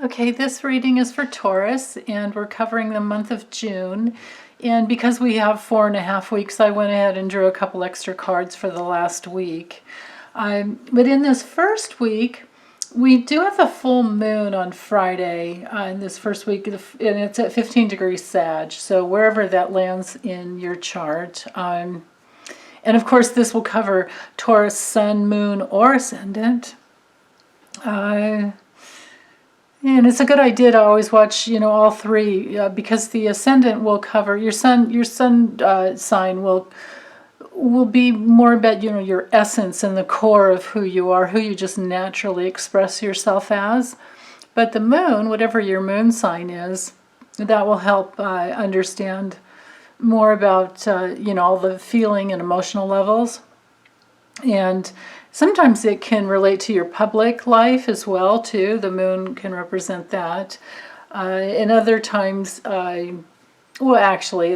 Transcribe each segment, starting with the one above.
Okay, this reading is for Taurus, and we're covering the month of June. And because we have 4.5 weeks, I went ahead and drew a couple extra cards for the last week. But in this first week, we do have a full moon on Friday in this first week, and it's at 15 degrees Sag, so wherever that lands in your chart. And of course, this will cover Taurus, Sun, Moon, or Ascendant. And it's a good idea to always watch, all three, because the Ascendant will cover your sun. Your sun sign will be more about, your essence and the core of who you are, who you just naturally express yourself as. But the Moon, whatever your moon sign is, that will help understand more about, all the feeling and emotional levels. And sometimes it can relate to your public life as well, too. The moon can represent that. And other times, well, actually,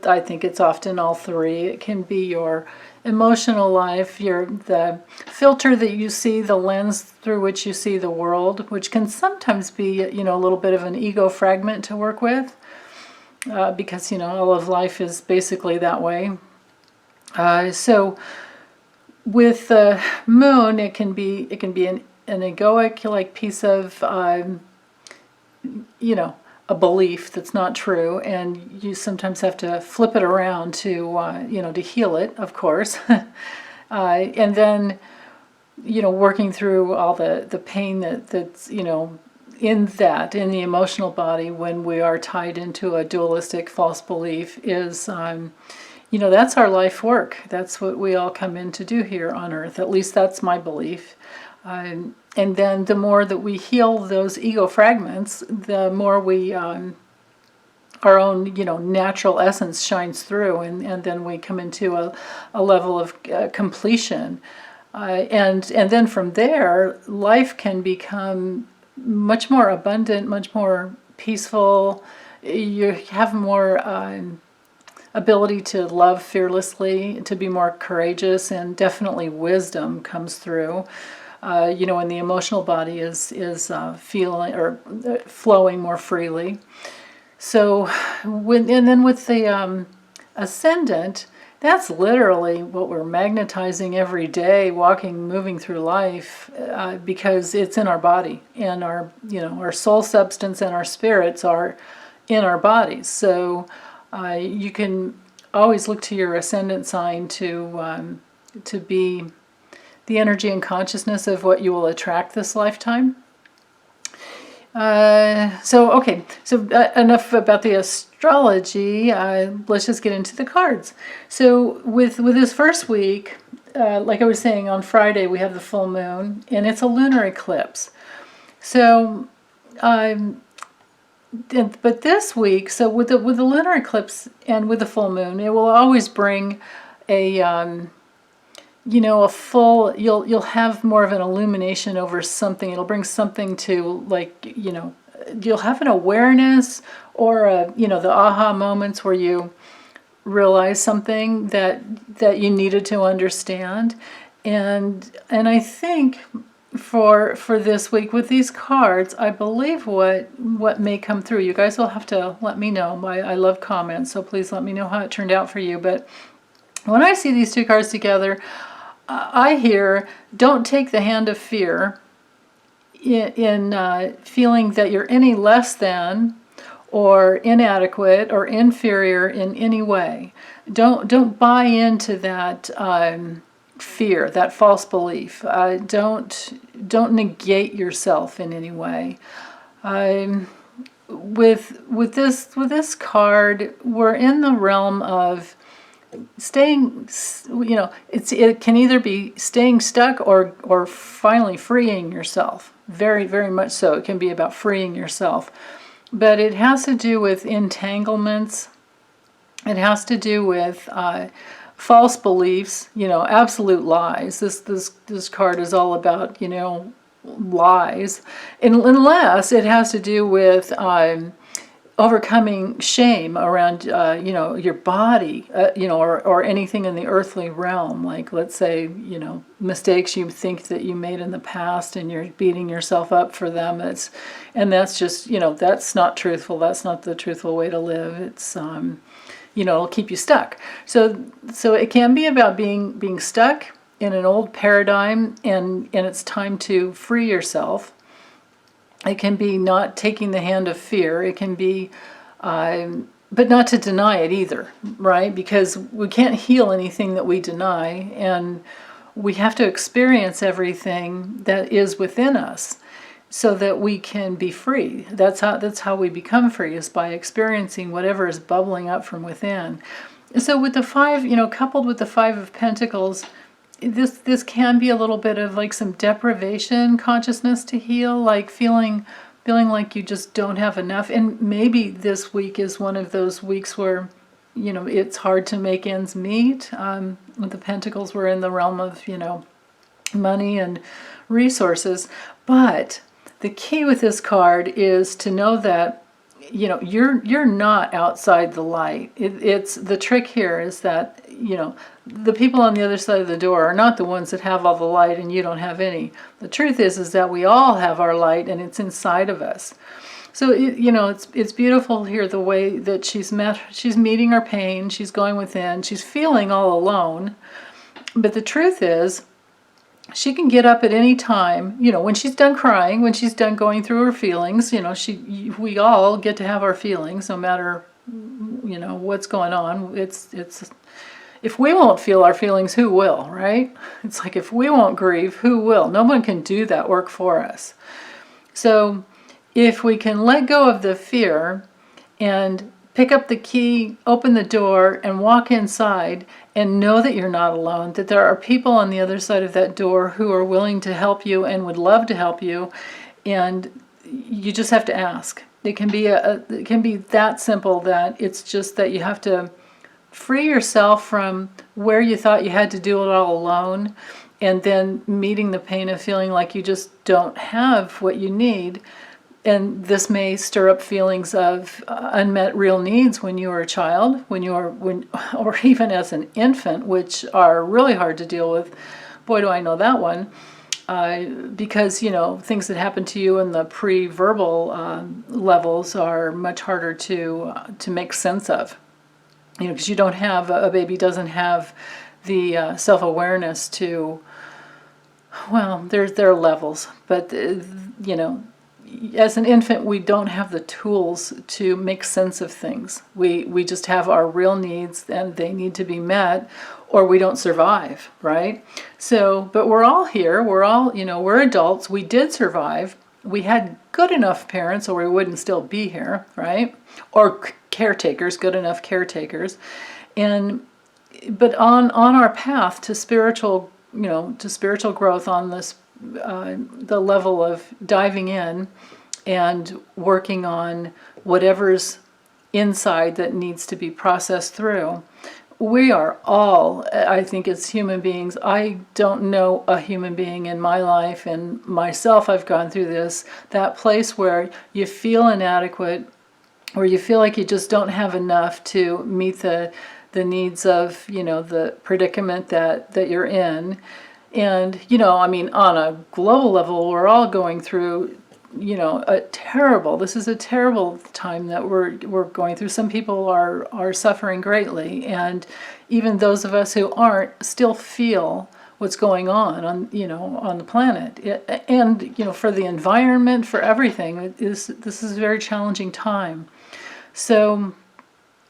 I think it's often all three. It can be your emotional life, the filter that you see, the lens through which you see the world, which can sometimes be, a little bit of an ego fragment to work with, because, all of life is basically that way. So with the moon, it can be an egoic like piece of a belief that's not true, and you sometimes have to flip it around to to heal it, of course. And then working through all the pain that's in the emotional body when we are tied into a dualistic false belief is that's our life work. That's what we all come in to do here on Earth. At least that's my belief. And then the more that we heal those ego fragments, the more we, our own, natural essence shines through, and then we come into a level of completion. And then from there, life can become much more abundant, much more peaceful. You have more ability to love fearlessly, to be more courageous, and definitely wisdom comes through. When the emotional body is feeling or flowing more freely. So, and then with the Ascendant, that's literally what we're magnetizing every day, walking, moving through life, because it's in our body, and our soul substance and our spirits are in our bodies. So you can always look to your Ascendant sign to be the energy and consciousness of what you will attract this lifetime. So enough about the astrology. Let's just get into the cards. So with this first week, like I was saying, on Friday we have the full moon, and it's a lunar eclipse. So, but this week, so with the lunar eclipse and with the full moon, it will always bring a a full, you'll have more of an illumination over something. It'll bring something to, like, you'll have an awareness, or the aha moments where you realize something that you needed to understand. And I think for this week with these cards, I believe what may come through. You guys will have to let me know. I love comments, so please let me know how it turned out for you. But when I see these two cards together, I hear, don't take the hand of fear in feeling that you're any less than, or inadequate, or inferior in any way. Don't buy into that fear, that false belief. Don't negate yourself in any way. With this card, we're in the realm of staying, it can either be staying stuck or finally freeing yourself. Very, very much so. It can be about freeing yourself. But it has to do with entanglements. It has to do with false beliefs, absolute lies. This card is all about, lies. Unless it has to do with overcoming shame around, your body, or anything in the earthly realm. Like, let's say, mistakes you think that you made in the past and you're beating yourself up for them. That's just, that's not truthful. That's not the truthful way to live. It's, it'll keep you stuck. So it can be about being stuck in an old paradigm, and it's time to free yourself. It can be not taking the hand of fear. It can be, but not to deny it either, right? Because we can't heal anything that we deny, and we have to experience everything that is within us so that we can be free. That's how we become free, is by experiencing whatever is bubbling up from within. So with the five, coupled with the Five of Pentacles, this can be a little bit of like some deprivation consciousness to heal, like feeling like you just don't have enough. And maybe this week is one of those weeks where, it's hard to make ends meet. With the Pentacles, we're in the realm of, money and resources. But the key with this card is to know that, you're not outside the light. It's the trick here is that, the people on the other side of the door are not the ones that have all the light and you don't have any. The truth is that we all have our light, and it's inside of us. So it's beautiful here, the way that she's meeting her pain. She's going within. She's feeling all alone. But the truth is, she can get up at any time, when she's done crying, when she's done going through her feelings. We all get to have our feelings, no matter, what's going on. It's if we won't feel our feelings, who will, right? It's like, if we won't grieve, who will? No one can do that work for us. So if we can let go of the fear and pick up the key, open the door, and walk inside, and know that you're not alone, that there are people on the other side of that door who are willing to help you and would love to help you, and you just have to ask. It can be that simple, that it's just that you have to free yourself from where you thought you had to do it all alone, and then meeting the pain of feeling like you just don't have what you need. And this may stir up feelings of unmet real needs when you were a child, or even as an infant, which are really hard to deal with. Boy, do I know that one. Because, things that happen to you in the pre-verbal levels are much harder to make sense of. Because you don't have, a baby doesn't have the self-awareness to, well, there are levels, but, as an infant, we don't have the tools to make sense of things. We just have our real needs, and they need to be met, or we don't survive, right? So, but we're all here. We're all, we're adults. We did survive. We had good enough parents, or we wouldn't still be here, right? Or caretakers, good enough caretakers. But on our path to spiritual, spiritual growth, on this the level of diving in and working on whatever's inside that needs to be processed through. We are all, I think, as human beings, I don't know a human being in my life, and myself, I've gone through this, that place where you feel inadequate, where you feel like you just don't have enough to meet the needs of, the predicament that you're in. And, on a global level, we're all going through, this is a terrible time that we're going through. Some people are suffering greatly, and even those of us who aren't still feel what's going on the planet. And, for the environment, for everything, this is a very challenging time. So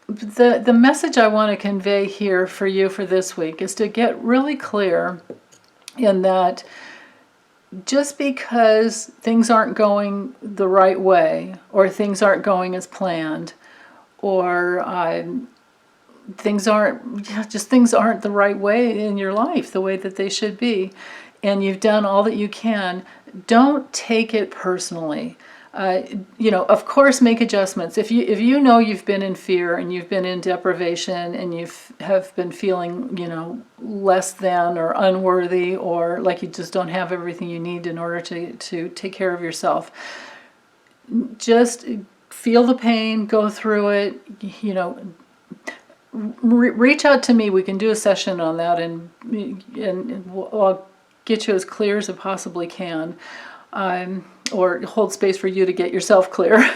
the message I want to convey here for you for this week is to get really clear in that just because things aren't going the right way, or things aren't going as planned, or things aren't the right way in your life, the way that they should be, and you've done all that you can, don't take it personally. Of course, make adjustments. If you know you've been in fear, and you've been in deprivation, and have been feeling, less than or unworthy, or like you just don't have everything you need in order to take care of yourself, just feel the pain, go through it, you know, reach out to me. We can do a session on that, and I'll get you as clear as I possibly can, or hold space for you to get yourself clear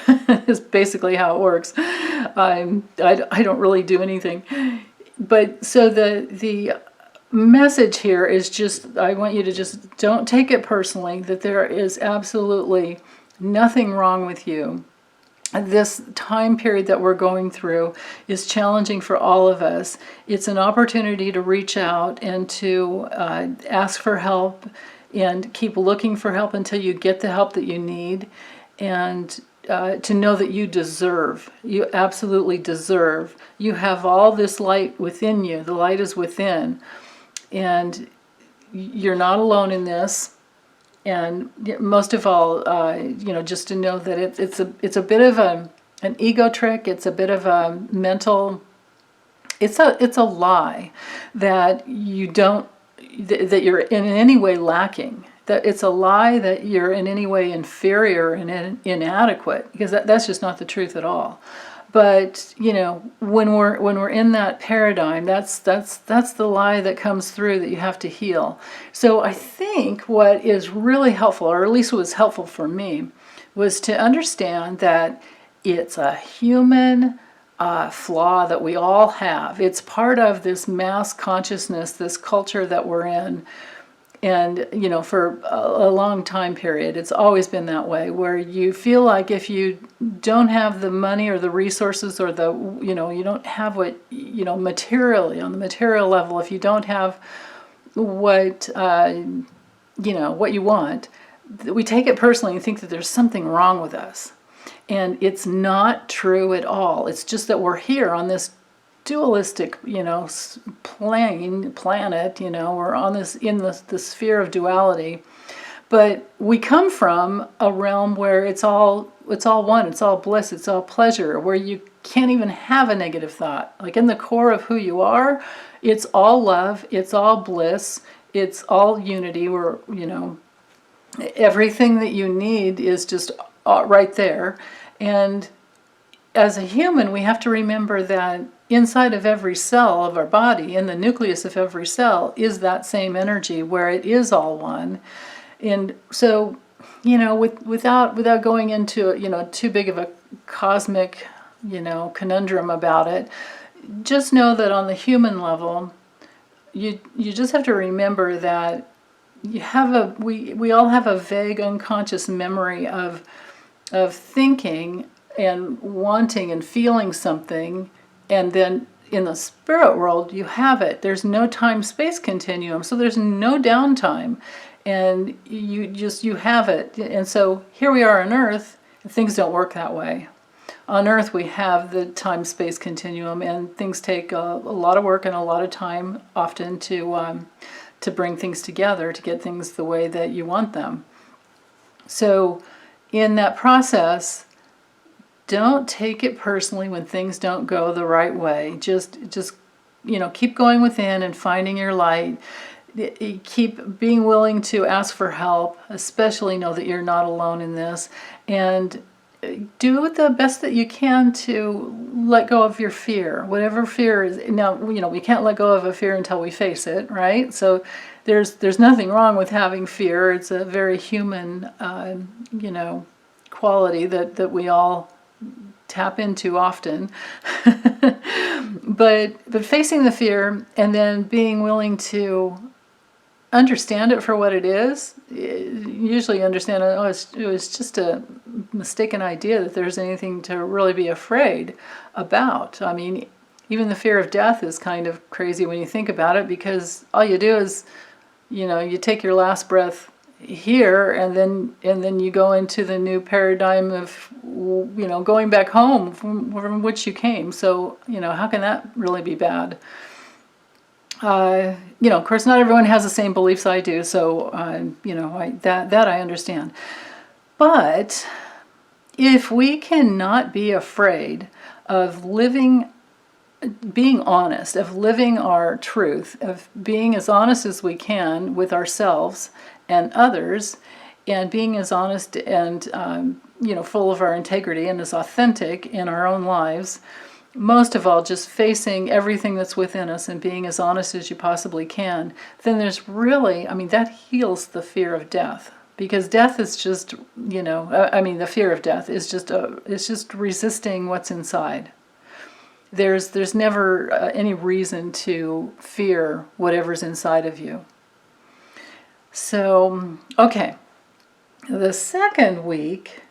is basically how it works. I don't really do anything. But so the message here is just, I want you to just don't take it personally, that there is absolutely nothing wrong with you. This time period that we're going through is challenging for all of us. It's an opportunity to reach out and to ask for help, and keep looking for help until you get the help that you need, and to know that you deserve. You absolutely deserve. You have all this light within you. The light is within, and you're not alone in this. And most of all, you know, just to know that it's a bit of an ego trick. It's a bit of a mental. It's a lie that you don't, that you're in any way lacking. That it's a lie that you're in any way inferior and inadequate, because that's just not the truth at all. But you know, when we're in that paradigm, that's the lie that comes through that you have to heal. So I think what is really helpful, or at least was helpful for me, was to understand that it's a human flaw that we all have. It's part of this mass consciousness, this culture that we're in. And, you know, for a long time period, it's always been that way, where you feel like if you don't have the money or the resources, or the, you know, you don't have what, you know, materially, on the material level, if you don't have what, you know, what you want, we take it personally and think that there's something wrong with us. And it's not true at all. It's just that we're here on this dualistic, you know, planet, you know, we're on this, in the sphere of duality, but we come from a realm where it's all one, it's all bliss, it's all pleasure, where you can't even have a negative thought. Like in the core of who you are, it's all love, it's all bliss, it's all unity, where, you know, everything that you need is just right there. And as a human, we have to remember that inside of every cell of our body, in the nucleus of every cell, is that same energy, where it is all one. And so, you know, without going into, you know, too big of a cosmic, you know, conundrum about it, just know that on the human level, you just have to remember that you have we all have a vague unconscious memory of thinking and wanting and feeling something, and then in the spirit world you have it. There's no time-space continuum, so there's no downtime, and you have it. And so here we are on Earth, and things don't work that way. On Earth we have the time-space continuum, and things take a lot of work and a lot of time often to bring things together, to get things the way that you want them. So in that process, don't take it personally when things don't go the right way. Just you know, keep going within and finding your light. Keep being willing to ask for help, especially know that you're not alone in this, and do the best that you can to let go of your fear, whatever fear is. Now, you know, we can't let go of a fear until we face it, right? So there's nothing wrong with having fear. It's a very human, you know, quality that we all tap into often. but facing the fear and then being willing to understand it for what it is, usually understand it, it was just a mistaken idea that there's anything to really be afraid about. I mean, even the fear of death is kind of crazy when you think about it, because all you do is, you know, you take your last breath here, and then you go into the new paradigm of, you know, going back home from which you came. So, you know, how can that really be bad? You know, of course, not everyone has the same beliefs I do, so you know, that I understand. But if we cannot be afraid of living, being honest, of living our truth, of being as honest as we can with ourselves and others, and being as honest and full of our integrity and as authentic in our own lives. Most of all, just facing everything that's within us and being as honest as you possibly can, then there's really, that heals the fear of death. Because death is just, the fear of death is it's just resisting what's inside. There's never any reason to fear whatever's inside of you. So, okay. The second week,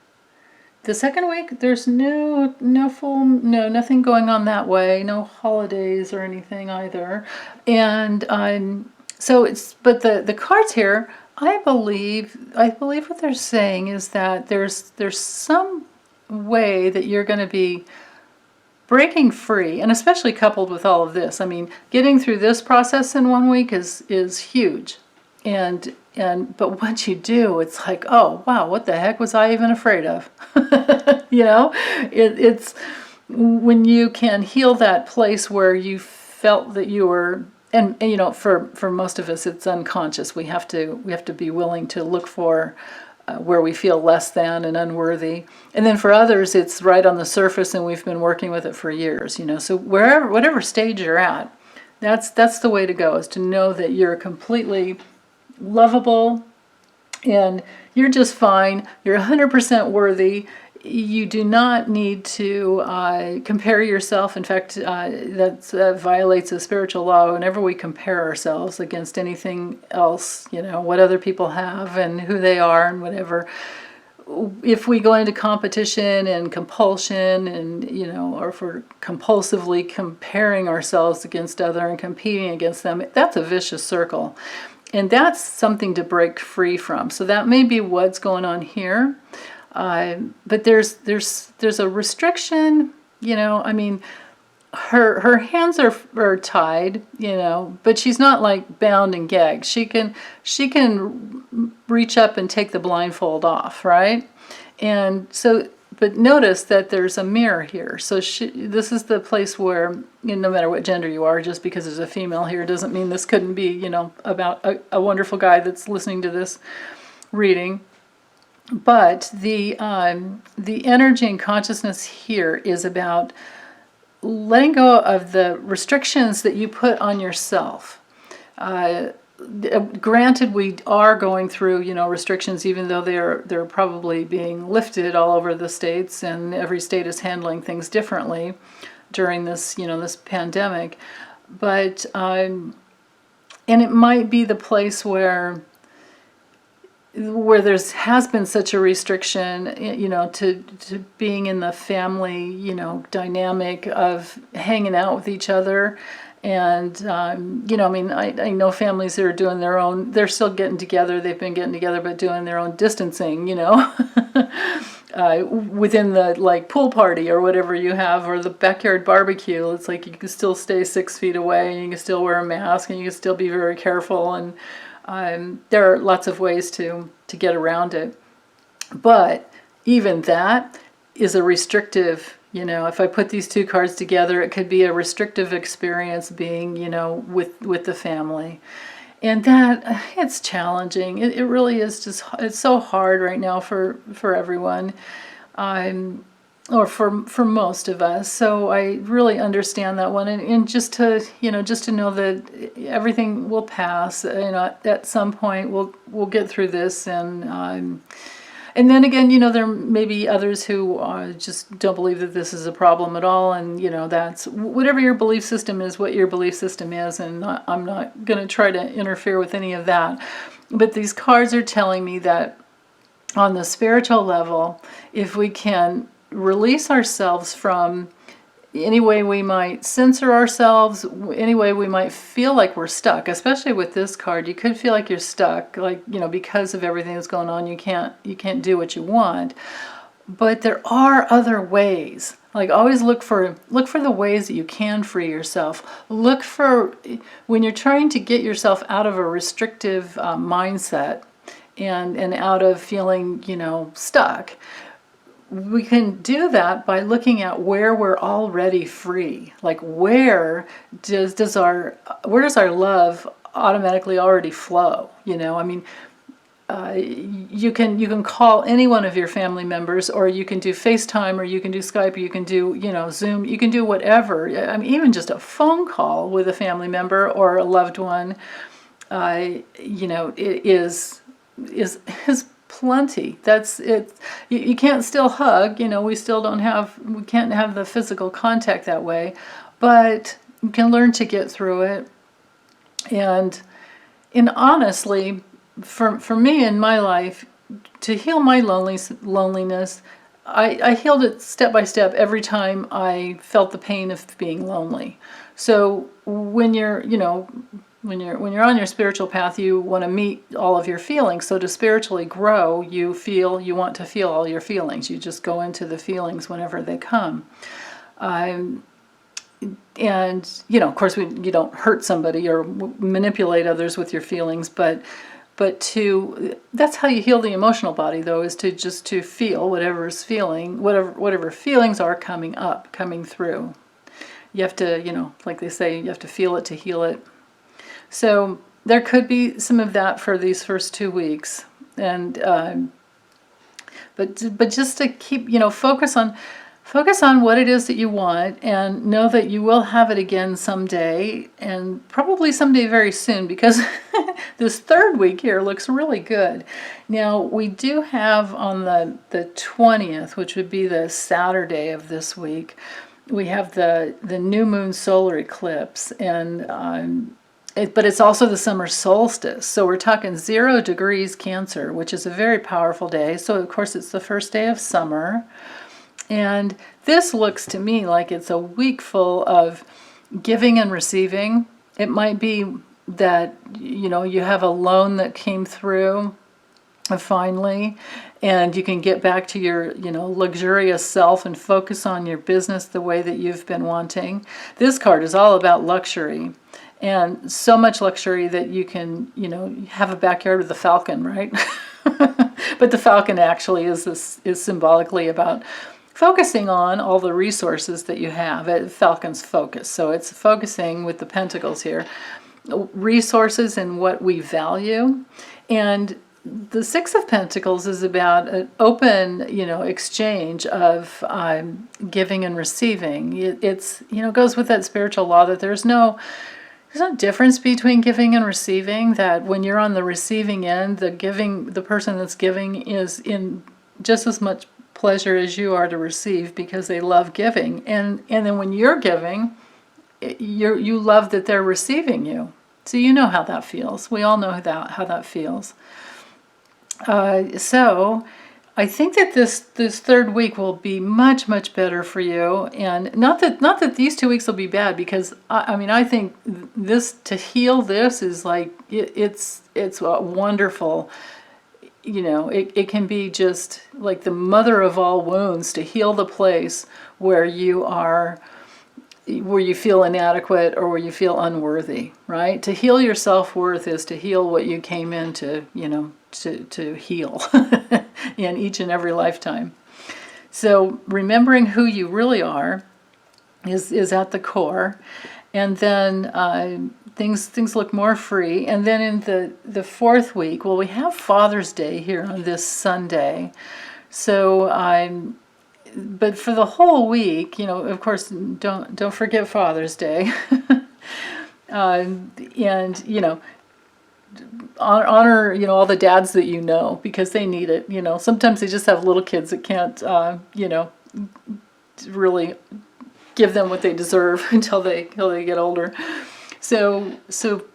there's nothing going on that way, no holidays or anything either. And but the cards here, I believe what they're saying is that there's some way that you're going to be breaking free, and especially coupled with all of this. Getting through this process in 1 week is huge. But once you do, it's like, oh wow, what the heck was I even afraid of? It's when you can heal that place where you felt that you were, and for most of us, it's unconscious. We have to be willing to look for where we feel less than and unworthy, and then for others, it's right on the surface, and we've been working with it for years. So whatever stage you're at, that's the way to go, is to know that you're completely lovable and you're just fine. You're 100% worthy. You do not need to compare yourself. In fact, that violates a spiritual law. Whenever we compare ourselves against anything else, what other people have and who they are and whatever, if we go into competition and compulsion and, or if we're compulsively comparing ourselves against other and competing against them, that's a vicious circle. And that's something to break free from. So that may be what's going on here. But there's a restriction, her hands are tied, but she's not like bound and gagged. She can reach up and take the blindfold off, right? And so, but notice that there's a mirror here. So this is the place where, no matter what gender you are, just because there's a female here doesn't mean this couldn't be, about a wonderful guy that's listening to this reading. But the energy and consciousness here is about letting go of the restrictions that you put on yourself. Granted, we are going through, restrictions, even though they're probably being lifted all over the states, and every state is handling things differently during this, this pandemic. But and it might be the place where has been such a restriction, to being in the family, dynamic of hanging out with each other. And, I know families that are doing their own, they're still getting together, they've been getting together, but doing their own distancing, within the, pool party or whatever you have, or the backyard barbecue. It's like you can still stay 6 feet away, and you can still wear a mask, and you can still be very careful, and there are lots of ways to get around it. But even that is a restrictive, if I put these two cards together, it could be a restrictive experience being, with the family. And that, it's challenging. It really is it's so hard right now for everyone, or for most of us. So I really understand that one. And just to know that everything will pass, at some point we'll get through this. And then again, there may be others who just don't believe that this is a problem at all. And, that's whatever your belief system is, what your belief system is. And I'm not going to try to interfere with any of that. But these cards are telling me that on the spiritual level, if we can release ourselves from any way we might censor ourselves, any way we might feel like we're stuck, especially with this card, you could feel like you're stuck, because of everything that's going on, you can't do what you want. But there are other ways. Always look for the ways that you can free yourself. Look for, when you're trying to get yourself out of a restrictive mindset and out of feeling, stuck. We can do that by looking at where we're already free. Where does our love automatically already flow? you can call any one of your family members, or you can do FaceTime, or you can do Skype, or you can do, Zoom. You can do whatever. I mean, even just a phone call with a family member or a loved one, it is plenty. That's it. You can't still hug. We can't have the physical contact that way, but you can learn to get through it. And honestly, for me in my life, to heal my loneliness, I healed it step by step every time I felt the pain of being lonely. So when you're on your spiritual path, you want to meet all of your feelings. So to spiritually grow, you want to feel all your feelings. You just go into the feelings whenever they come. And of course, you don't hurt somebody or manipulate others with your feelings, but that's how you heal the emotional body, though, is to feel whatever feelings are coming through. You have to, like they say, you have to feel it to heal it. So there could be some of that for these first 2 weeks, and but just to keep, focus on what it is that you want, and know that you will have it again someday, and probably someday very soon, because this third week here looks really good. Now, we do have on the 20th, which would be the Saturday of this week, we have the new moon solar eclipse, and but it's also the summer solstice. So we're talking 0 degrees Cancer, which is a very powerful day. So, of course, it's the first day of summer. And this looks to me like it's a week full of giving and receiving. It might be that, you have a loan that came through finally, and you can get back to your, luxurious self and focus on your business the way that you've been wanting. This card is all about luxury, and so much luxury that you can, have a backyard with a falcon, right? But the falcon actually is symbolically about focusing on all the resources that you have. Falcon's focus. So it's focusing with the pentacles here, resources and what we value. And the Six of Pentacles is about an open, exchange of giving and receiving. It's goes with that spiritual law that there's no difference between giving and receiving. That when you're on the receiving end, the person that's giving is in just as much pleasure as you are to receive, because they love giving. And then when you're giving, you love that they're receiving you. So you know how that feels. We all know how that feels. So I think that this third week will be much, much better for you. And not that these 2 weeks will be bad, because I think to heal this is like, it's a wonderful, it can be just like the mother of all wounds, to heal the place where you feel inadequate or where you feel unworthy, right? To heal your self-worth is to heal what you came in to heal in each and every lifetime. So remembering who you really are is at the core. And then things look more free. And then in the fourth week, we have Father's Day here on this Sunday. So but for the whole week, of course, don't forget Father's Day. And honor all the dads that because they need it. Sometimes they just have little kids that can't really give them what they deserve until they get older. So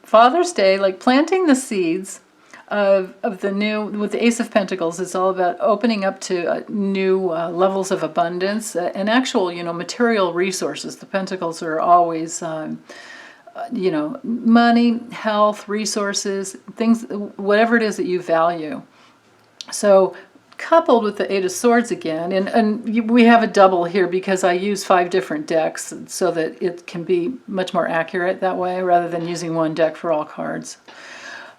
Father's Day, like planting the seeds of the new, with the Ace of Pentacles, it's all about opening up to new levels of abundance and actual material resources. The Pentacles are always money, health, resources, things, whatever it is that you value. So coupled with the Eight of Swords again, and we have a double here because I use 5 different decks so that it can be much more accurate that way, rather than using one deck for all cards,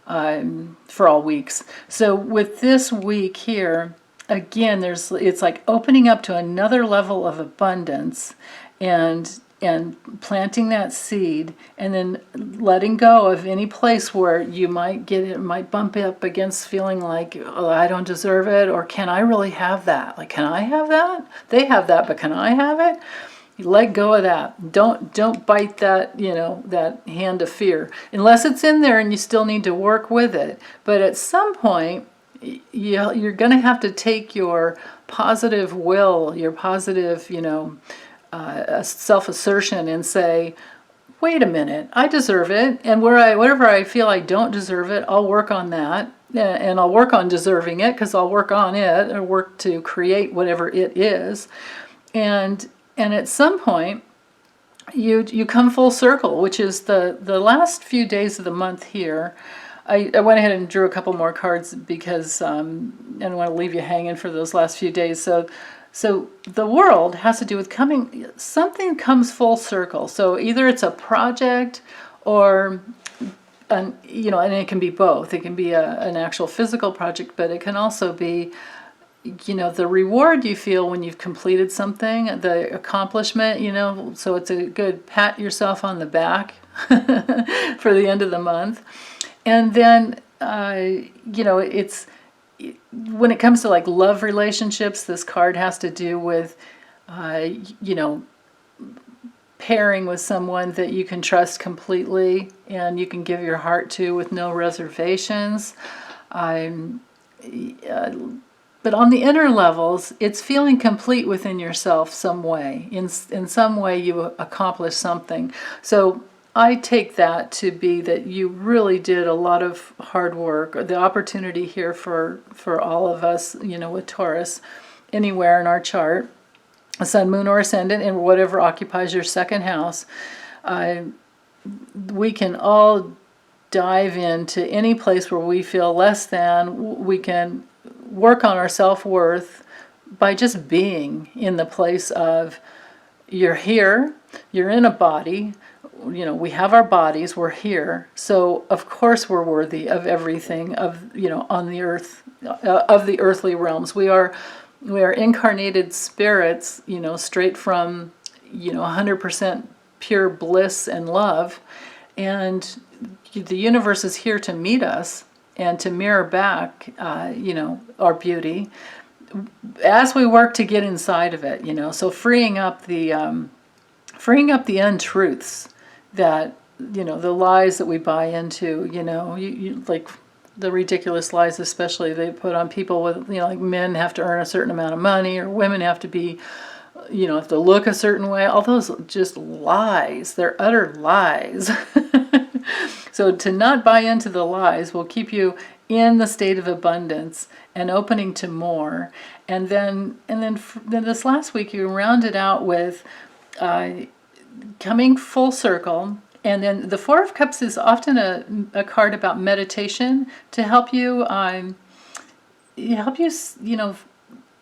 for all weeks. So with this week here, again, it's like opening up to another level of abundance, and and planting that seed, and then letting go of any place where you might get it, might bump up against feeling like, oh, I don't deserve it, or can I really have that? Like, can I have that? They have that, but can I have it? Let go of that. Don't bite that, that hand of fear, unless it's in there and you still need to work with it. But at some point, you're going to have to take your positive will, your positive, self-assertion, and say, wait a minute, I deserve it. And wherever I feel I don't deserve it, I'll work on that. And I'll work on deserving it, because I'll work on it, or work to create whatever it is. And at some point, you come full circle, which is the last few days of the month here. I went ahead and drew a couple more cards because I don't want to leave you hanging for those last few days. So the world has to do with something comes full circle. So either it's a project, or and it can be both. It can be an actual physical project, but it can also be, the reward you feel when you've completed something, the accomplishment, so it's a good pat yourself on the back for the end of the month. And then, it's, when it comes to like love relationships, this card has to do with, pairing with someone that you can trust completely and you can give your heart to with no reservations. But on the inner levels, it's feeling complete within yourself some way. In some way you accomplish something. So I take that to be that you really did a lot of hard work. The opportunity here for all of us, with Taurus, anywhere in our chart, a sun, moon, or ascendant, and whatever occupies your second house, we can all dive into any place where we feel less than. We can work on our self-worth by just being in the place of, you're here, you're in a body, we have our bodies, we're here, so of course we're worthy of everything on the earth, of the earthly realms. We are incarnated spirits, straight from 100% pure bliss and love, and the universe is here to meet us and to mirror back, our beauty as we work to get inside of it. So freeing up the untruths that, the lies that we buy into, you like the ridiculous lies, especially they put on people with, like men have to earn a certain amount of money, or women have to be, have to look a certain way. All those just lies. They're utter lies. So to not buy into the lies will keep you in the state of abundance and opening to more. And then this last week you rounded out with coming full circle. And then the Four of Cups is often a card about meditation to help you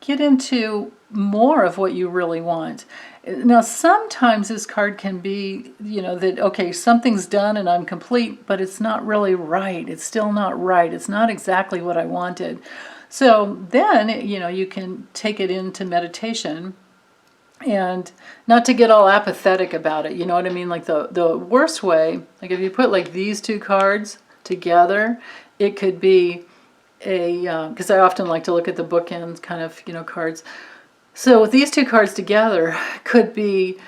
get into more of what you really want. Now, sometimes this card can be, that, okay, something's done and I'm complete, but it's not really right. It's still not right. It's not exactly what I wanted. So then, you can take it into meditation, and not to get all apathetic about it. You know what I mean? Like the worst way, like if you put like these two cards together, it could be because I often like to look at the bookends kind of, cards. So with these two cards together could be,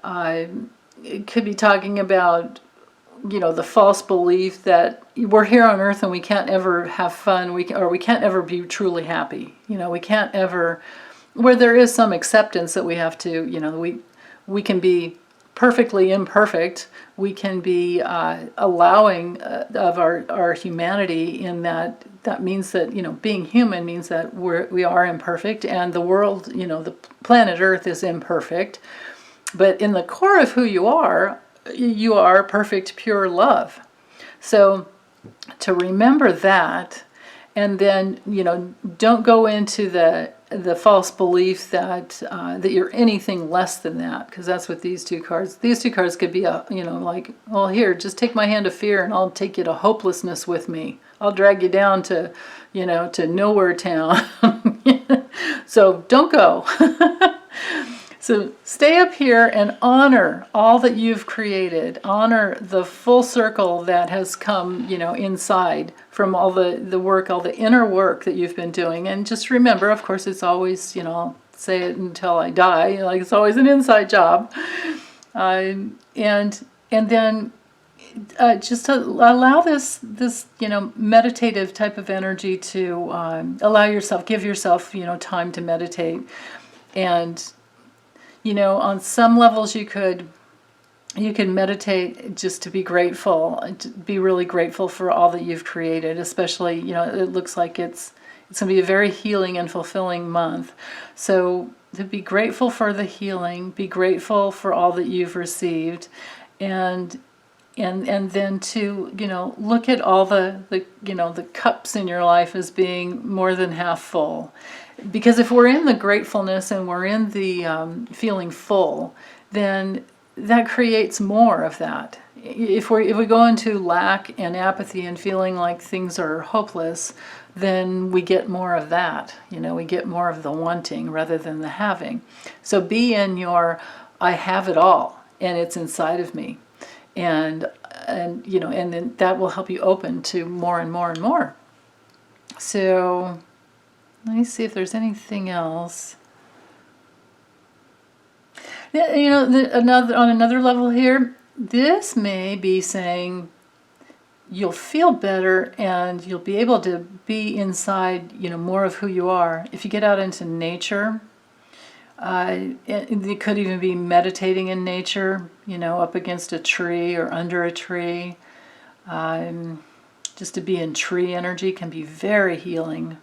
it could be talking about, the false belief that we're here on earth and we can't ever have fun, we can't ever be truly happy. We can't ever, where there is some acceptance that we have to, we can be perfectly imperfect. We can be allowing of our humanity, in that means that, being human means that we are imperfect, and the world, the planet Earth is imperfect. But in the core of who you are perfect, pure love. So to remember that, and then, don't go into the false belief that you're anything less than that, because that's what these two cards could be, like, well, here, just take my hand of fear and I'll take you to hopelessness with me. I'll drag you down to, to nowhere town. So don't go. So stay up here and honor all that you've created. Honor the full circle that has come, inside from all the work, all the inner work that you've been doing. And just remember, of course, it's always, I'll say it until I die, like it's always an inside job. And then just to allow this meditative type of energy to give yourself time to meditate. And on some levels you can meditate just to be grateful, to be really grateful for all that you've created. Especially, it looks like it's going to be a very healing and fulfilling month. So to be grateful for the healing, be grateful for all that you've received, and then to look at all the cups in your life as being more than half full. Because if we're in the gratefulness and we're in the feeling full, then that creates more of that. If we go into lack and apathy and feeling like things are hopeless, then we get more of that. We get more of the wanting rather than the having. So be in your I have it all and it's inside of me. And then that will help you open to more and more and more. So let me see if there's anything else. Yeah, on another level here, this may be saying you'll feel better and you'll be able to be inside, more of who you are. If you get out into nature, it could even be meditating in nature, up against a tree or under a tree. Just to be in tree energy can be very healing.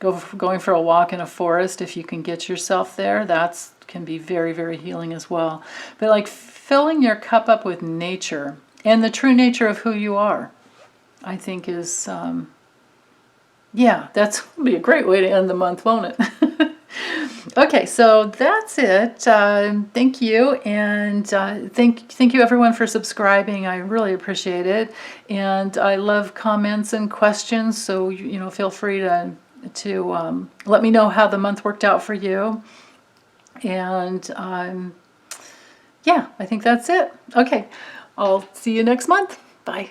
Going for a walk in a forest, if you can get yourself there, that can be very, very healing as well. But like filling your cup up with nature and the true nature of who you are, I think is, that's going to be a great way to end the month, won't it? Okay, so that's it. Thank you, and thank you everyone for subscribing. I really appreciate it, and I love comments and questions. So feel free to let me know how the month worked out for you. And I think that's it. Okay, I'll see you next month. Bye.